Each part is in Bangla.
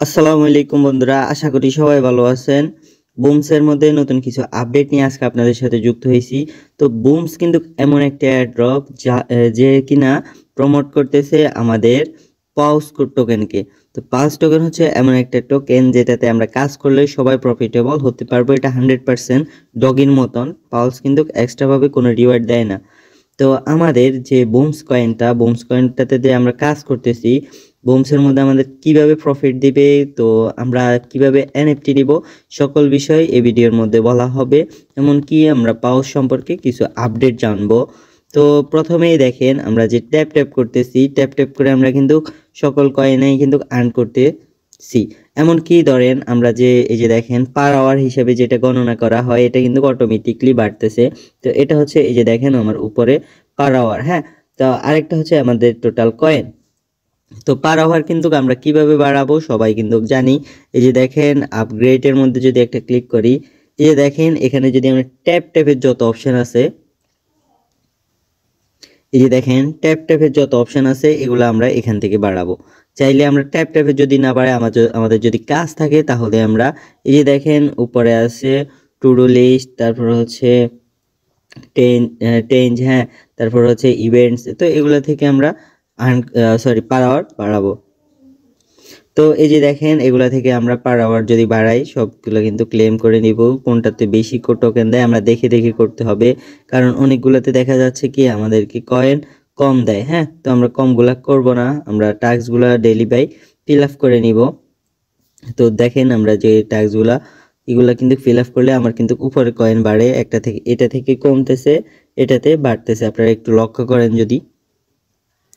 আসসালামু আলাইকুম বন্ধুরা, আশা করি সবাই ভালো আছেন। বুমসের মধ্যে নতুন কিছু আপডেট নিয়ে আজকে আপনাদের সাথে যুক্ত হয়েছি। তো বুমস কিন্তু এমন একটা এয়ারড্রপ যে কিনা প্রমোট করতেছে আমাদের পাউস টোকেনকে। তো পাউস টোকেন হচ্ছে এমন একটা টোকেন যেটাতে আমরা কাজ করলে সবাই প্রফিটেবল হতে পারবো। এটা 100% ডগির মতন। পাউস কিন্তু এক্সট্রাভাবে কোনো রিওয়ার্ড দেয় না। তো আমাদের যে বুমস কয়েনটাতে যে আমরা কাজ করতেছি, বুমসের মধ্যে আমাদের কিভাবে প্রফিট দিবে, তো আমরা কিভাবে এনএফটি নিব, সকল বিষয় এই ভিডিওর মধ্যে বলা হবে। এমনকি আমরা পাউস সম্পর্কে কিছু আপডেট জানবো। তো প্রথমেই দেখেন, আমরা যে ট্যাপ ট্যাপ করতেছি, ট্যাপ ট্যাপ করে আমরা কিন্তু সকল কয়েনেই কিন্তু আর্ন করতেছি। এমনকি ধরেন আমরা যে এই যে দেখেন পার আওয়ার হিসাবে যেটা গণনা করা হয়, এটা কিন্তু অটোমেটিকলি বাড়তেছে। তো এটা হচ্ছে এই যে দেখেন আমার উপরে পার আওয়ার। হ্যাঁ, তো আরেকটা হচ্ছে আমাদের টোটাল কয়েন। তো পার আওয়ার কিন্তু আমরা কিভাবে বাড়াবো সবাই কিন্তু জানি। এই যে দেখেন আপগ্রেডের মধ্যে যদি একটা ক্লিক করি, এই যে দেখেন এখানে যদি আমরা ট্যাপ ট্যাপের যত অপশন আছে, এই যে দেখেন ট্যাপ ট্যাপের যত অপশন আছে এগুলো আমরা এখান থেকে বাড়াবো। চাইলে আমরা ট্যাপ ট্যাপে যদি না বাড়াই, আমাদের যদি কাজ থাকে তাহলে আমরা এই যে দেখেন উপরে আছে টু ডু লিস্ট, তারপর হচ্ছে টেঞ্জ, হ্যাঁ, তারপর হচ্ছে ইভেন্টস। তো এগুলো থেকে আমরা পার আওয়ার বাড়াবো। তো এই যে দেখেন এগুলা থেকে আমরা পার আওয়ার যদি বাড়াই, সবগুলো কিন্তু ক্লেম করে নিব। কোনটাতে বেশি টোকেন দেয় আমরা দেখে দেখে করতে হবে, কারণ অনেকগুলোতে দেখা যাচ্ছে কি আমাদেরকে কয়েন কম দেয়। হ্যাঁ, তো আমরা কমগুলা করব না, আমরা টাস্কগুলা ডেইলি বাই ফিল আপ করে নিব। তো দেখেন আমরা যে টাস্কগুলা এগুলা কিন্তু ফিল আপ করলে আমার কিন্তু উপরে কয়েন বাড়ে, একটা থেকে এটা থেকে কমতেছে, এটাতে বাড়তেছে। আপনারা একটু লক্ষ্য করেন যদি,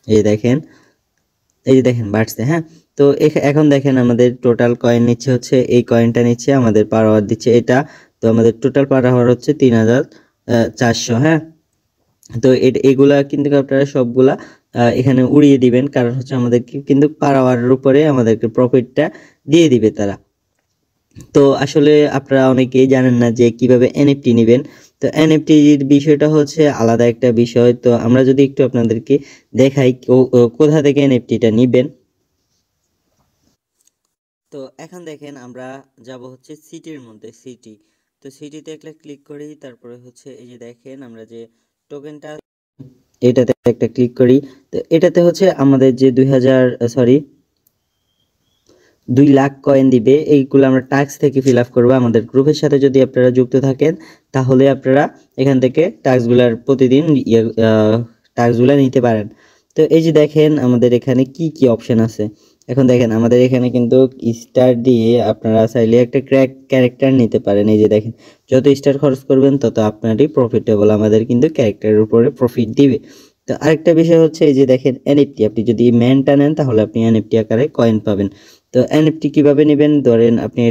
এই দেখেন, এই যে দেখেন বাড়ছে। হ্যাঁ, তো এখন দেখেন আমাদের টোটাল কয়েন নিচ্ছে হচ্ছে, এই কয়েনটা নিচ্ছে আমাদের পার আওয়ার দিচ্ছে এটা। তো আমাদের টোটাল পার আওয়ার হচ্ছে 3400। হ্যাঁ, তো এগুলা কিন্তু আপনারা সবগুলা এখানে উড়িয়ে দিবেন, কারণ হচ্ছে আমাদেরকে কিন্তু পার আওয়ারের উপরে আমাদেরকে প্রফিটটা দিয়ে দিবে তারা। তো আসলে আপনারা অনেকেই জানেন না যে কিভাবে এনএফটি নেবেন। তো এনএফটির বিষয়টা হচ্ছে আলাদা একটা বিষয়। তো আমরা যদি একটু আপনাদেরকে দেখাই কোথা থেকে এনএফটিটা নেবেন। তো এখন দেখেন আমরা যাব হচ্ছে সিটির মধ্যে, সিটি। তো সিটিতে একটা ক্লিক করি, তারপরে হচ্ছে এই যে দেখেন আমরা যে টোকেনটা, এটাতে একটা ক্লিক করি। তো এটাতে হচ্ছে আমাদের যে 2 লাখ কয়েন দিবে, এইগুলো আমরা টাস্ক থেকে ফিল আপ করবো। আমাদের গ্রুপের সাথে যদি আপনারা যুক্ত থাকেন তাহলে আপনারা এখান থেকে টাস্কগুলার প্রতিদিন টাস্কগুলা নিতে পারেন। তো এই যে দেখেন আমাদের এখানে কি কি অপশন আছে। এখন দেখেন আমাদের এখানে কিন্তু স্টার দিয়ে আপনারা চাইলে একটা ক্যারেক্টার নিতে পারেন। এই যে দেখেন যত স্টার খরচ করবেন তত আপনারই প্রফিটেবল, আমাদের কিন্তু ক্যারেক্টারের উপরে প্রফিট দিবে। তো আরেকটা বিষয় হচ্ছে এই যে দেখেন এনএফটি, আপনি যদি ম্যানটা নেন তাহলে আপনি এনএফটি আকারে কয়েন পাবেন। তো এনএফটি কিভাবে নেবেন, ধরেন আপনি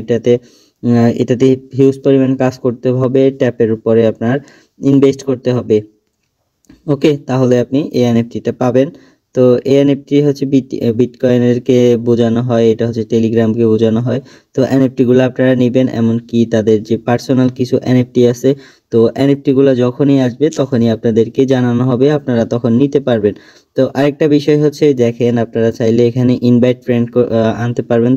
এটাতে হিউজ পরিমাণ কাজ করতে হবে, ট্যাপের উপরে আপনার ইনভেস্ট করতে হবে। ওকে, তাহলে আপনি এই এনএফটিটা পাবেন। তো এই এনএফটি হচ্ছে বিটকয়েনেরকে বোঝানো হয়, এটা হচ্ছে টেলিগ্রামকে বোঝানো হয়। তো এনএফটি গুলো আপনারা নেবেন, এমনকি তাদের যে পার্সোনাল কিছু এনএফটি আছে, তো এনএফটি গুলো যখনই আসবে তখনই আপনাদেরকে জানানো হবে, আপনারা তখন নিতে পারবেন। তো আরেকটা বিষয় হচ্ছে দেখেন আপনারা চাইলে এখানে ইনভাইট ফ্রেন্ড আনতে পারবেন।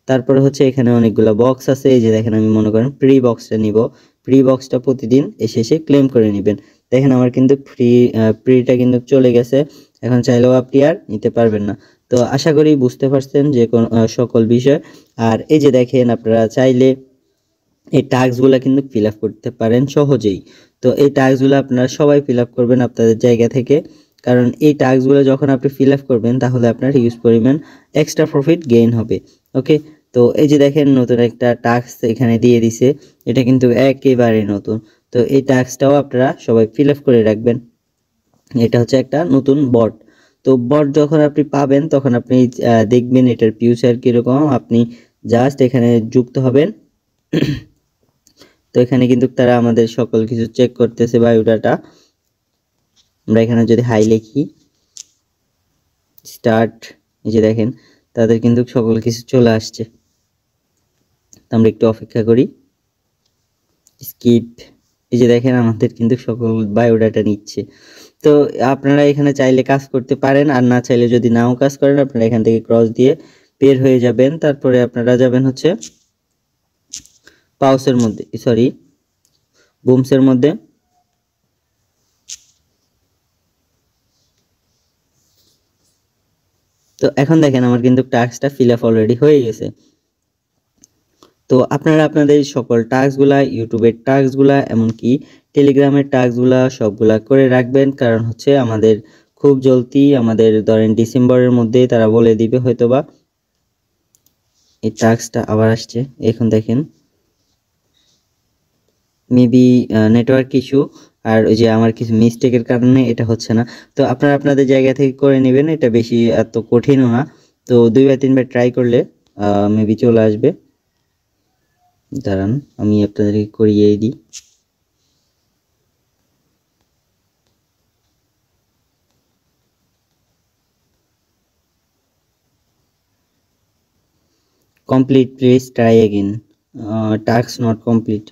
তারপরে হচ্ছে এখানে অনেকগুলো বক্স আছে। এই যে দেখেন আমি মনে করেন প্রি বক্সটা নিব, প্রি বক্সটা প্রতিদিন এসে ক্লেম করে নেবেন। দেখেন আমার কিন্তু প্রিটা কিন্তু চলে গেছে, এখন চাইলেও আপনি আর নিতে পারবেন না। তো আশা করি বুঝতে পারছেন যে কোন সকল বিষয়। আর এই যে দেখেন আপনারা চাইলে এই টাস্কগুলো কিন্তু ফিল আপ করতে পারেন সহজেই। তো এই টাস্কগুলো আপনারা সবাই ফিল আপ করবেন আপনাদের জায়গা থেকে, কারণ এই টাস্কগুলো যখন আপনি ফিল আপ করবেন তাহলে আপনার হিউজ পরিমাণ এক্সট্রা প্রফিট গেইন হবে। ওকে, তো এই যে দেখেন নতুন একটা টাস্ক এখানে দিয়ে দিছে, এটা কিন্তু একেবারে নতুন। তো এই টাস্কটাও আপনারা সবাই ফিল আপ করে রাখবেন। এটা হচ্ছে একটা নতুন বট। তো বট যখন আপনি পাবেন তখন আপনি দেখবেন এটার ফিউচার কিরকম। আপনি জাস্ট এখানে যুক্ত হবেন। তো এখানে কিন্তু তারা আমাদের সকল কিছু চেক করতেছে, বায়োডাটা। আমরা এখানে যদি হাই লিখি, স্টার্ট, এই যে দেখেন তাদের কিন্তু সকল কিছু চলে আসছে। তো আমরা একটু অপেক্ষা করি, স্কিপ। এই যে দেখেন আমাদের কিন্তু সকল বায়োডাটা নিচ্ছে। তো আপনারা এখানে চাইলে কাজ করতে পারেন, আর না চাইলে যদি নাও কাজ করেন আপনারা এখান থেকে ক্রস দিয়ে বের হয়ে যাবেন, তারপরে আপনারা যাবেন হচ্ছে পাউসের মধ্যে, সরি বুমসের মধ্যে। তো এখন দেখেন আমার কিন্তু টাস্কটা ফিল আপ অলরেডি হয়ে গেছে। তো আপনারা আপনাদের সকল টাস্কগুলা, ইউটিউবের টাস্কগুলা, এমনকি টেলিগ্রামের টাস্কগুলা সবগুলা করে রাখবেন, কারণ হচ্ছে আমাদের খুব জলদি, আমাদের ধরেন ডিসেম্বরের মধ্যেই তারা বলে দিবে হয়তোবা। এই টাস্কটা আবার আসছে, এখন দেখেন মেবি নেটওয়ার্ক ইস্যু আর ওই যে আমার কিছু মিস্টেকের কারণে এটা হচ্ছে না। তো আপনারা আপনাদের জায়গা থেকে করে নেবেন, এটা বেশি এত কঠিনও না। তো 2-3 বার ট্রাই করলে মেবি চলে আসবে। দাঁড়ান আমি আপনাদেরকে করিয়ে দিই। Complete, please try again, task not complete.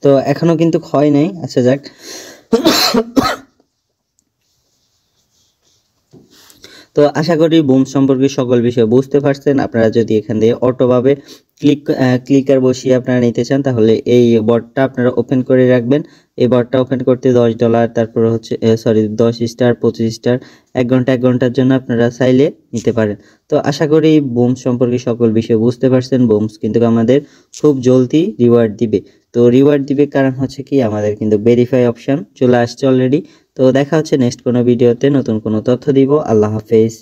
তো এখনো কিন্তু হয় নাই। আচ্ছা যাক, তো আশা করি বুম সম্পর্কে সকল বিষয় বুঝতে পারছেন। আপনারা যদি এখান থেকে অটোভাবে ক্লিকার বসিয়ে আপনারা নিতে চান, তাহলে এই বটটা আপনারা ওপেন করে রাখবেন। এই বটটা ওপেন করতে $10, তারপর হচ্ছে সরি 10 স্টার, 25 স্টার, 1 ঘন্টার জন্য আপনারা চাইলে নিতে পারেন। তো আশা করি বুম সম্পর্কে সকল বিষয় বুঝতে পারছেন। বুমস কিন্তু আমাদের খুব জলদি রিওয়ার্ড দিবে। তো রিওয়ার্ড দিবে কারণ হচ্ছে কি, আমাদের কিন্তু ভেরিফাই অপশন চলে আসছে অলরেডি। তো দেখা হচ্ছে নেক্সট কোনো ভিডিওতে, নতুন কোনো তথ্য দিব। আল্লাহ হাফেজ।